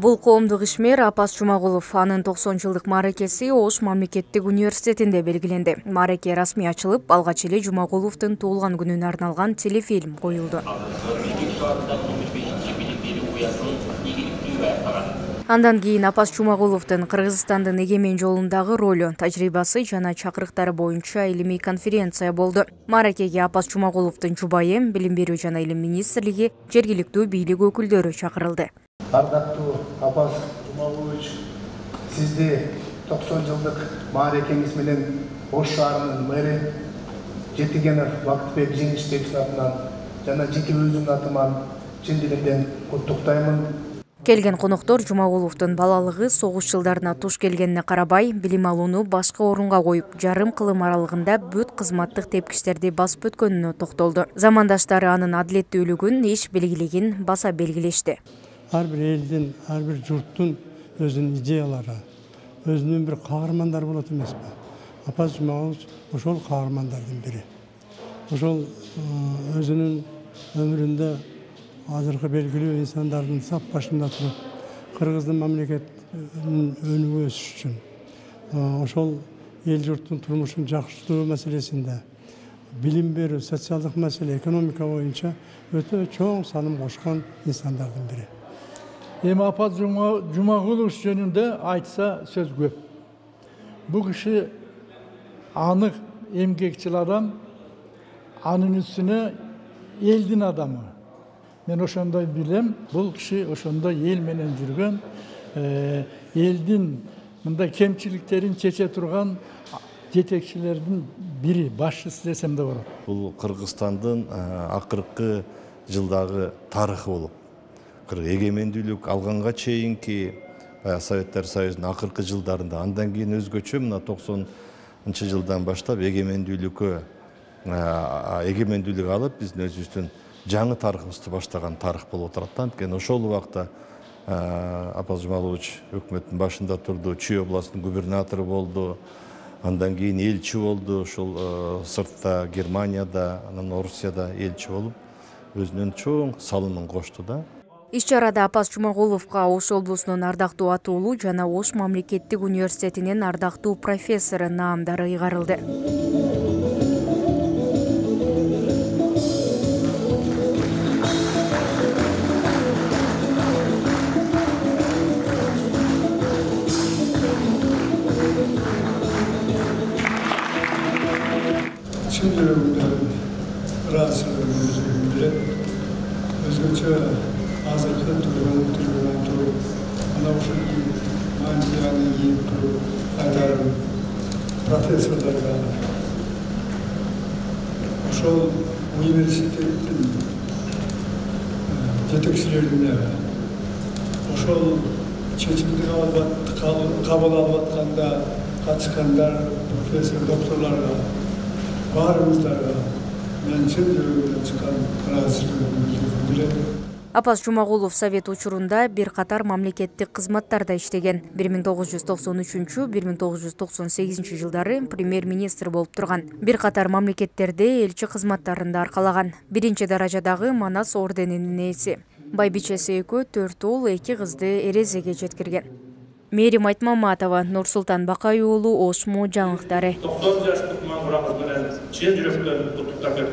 Бул коомдук ишмер Апас Жумагулов анын 90-жылдык мааракеси Ош мамлекеттик университетинде белгиленди. Маараке расмий ачылып, алгач эле Жумагуловдун туулган күнүнө арналган телефильм коюлду. Андан кийин Апас Жумагуловдун Кыргызстандын эгемен жолундагы ролу, тажрыйбасы жана чакырыктары боюнча илимий конференция болду. Мааракеге Апас Жумагуловдун жубайы, Билим берүү жана илим министрлиги, жергиликтүү бийлик өкүлдөрү чакырылды. Ардактуу Апас Жумагулович, сизди 90 жылдык мааракеңиз менен Ош шаарынын мэри Жетигенов Бакытбек жеңиштерибиз атынан жана жеке өзүмдүн атыман чын дилимден куттуктаймын. Келген коноктор Жумагуловдун балалыгы согуш жылдарына туш келгенине карабай, билим алууну башка орунга коюп, жарым кылым аралыгында бүт кызматтык тепкичтерди басып өткөнүнө токтолду. Замандаштары анын адилеттүүлүгүн, иш белгилигин баса белгилешти. Ар бир элдин, ар бир журттун өзүнүн идеялары, өзүнүн бир каармандары болот эмеспи? Апас Жумагулович ошол каармандардын бири. Ошол өзүнүн өмүрүндө азыркы белгилүү инсандардын сап башында туруп, Кыргыздын мамлекетинин өнүгүү өсүш үчүн, ошол эл журттун турмушун жакшыртуу маселесинде, билим берүү, социалдык маселе, экономика боюнча өтө чоң салым кошкон инсандардын бири. Эми Апас Жумагулович жөнүндө айтса сөз көп. Бул киши анык эмгекчил адам, анын үстүнө элдин адамы. Мен ошондой билем, бул киши ошондой эл менен жүргөн, элдин мындай кемчиликтерин чече турган жетекчилердин бири, башчысы десем да болот. Бул Кыргызстандын акыркы жылдагы тарыхы болуп, эгемендүүлүк алганга чейинки Советтер Союзунун акыркы жылдарында, андан кийин өзгөчө мына 90 жылдан баштап эгемендүүлүк алып, биздин өзүбүздүн жаңы тарыхыбызды баштаган тарых болуп отурат. Анткени ошол убакта Апас Жумагулович өкмөттүн башында турду, Чүй областынын губернатору болду, андан кийин элчи болду, ошол сыртта Германияда, анан Орусияда элчи болуп, өзүнүн чоң салымын кошту да. Иш-чарада Апас Жумагуловго Ош облусунун ардактуу атуулу жана Ош мамлекеттик университетинин ардактуу профессору наамдары ыйгарылды. Чын жүрөгүмдөн ыраазычылыгымды билдирет. Өзгөчө азыркы турган туруп, мына ушул мантияны кийип туруп айтарым профессорлорго, ошол университеттин жетекчилерине, ошол чечимди кабыл алып атканда катышкандар, профессор, докторлорго, баарыңыздарға мен чын жүрөгүмдөн чыккан ыраазычылыгымды билдирем. Апас Жумагулов Совет учурунда бир катар мамлекеттик кызматтарда иштеген. 1993-1998 жылдары премьер-министр болуп турган. Бир катар мамлекеттерде элчи кызматтарында аркалаган. Биринчи даражадагы Манас орденинин ээси. Байбичеси экөө 4 уул, 2 кызды эрезеге жеткирген. Мээрим Айтмаматова, Нурсултан Бакай уулу, Ошмо жаңылыктары. 90 жаштык мамураңыз менен чын жүрөктөн куттуктап берип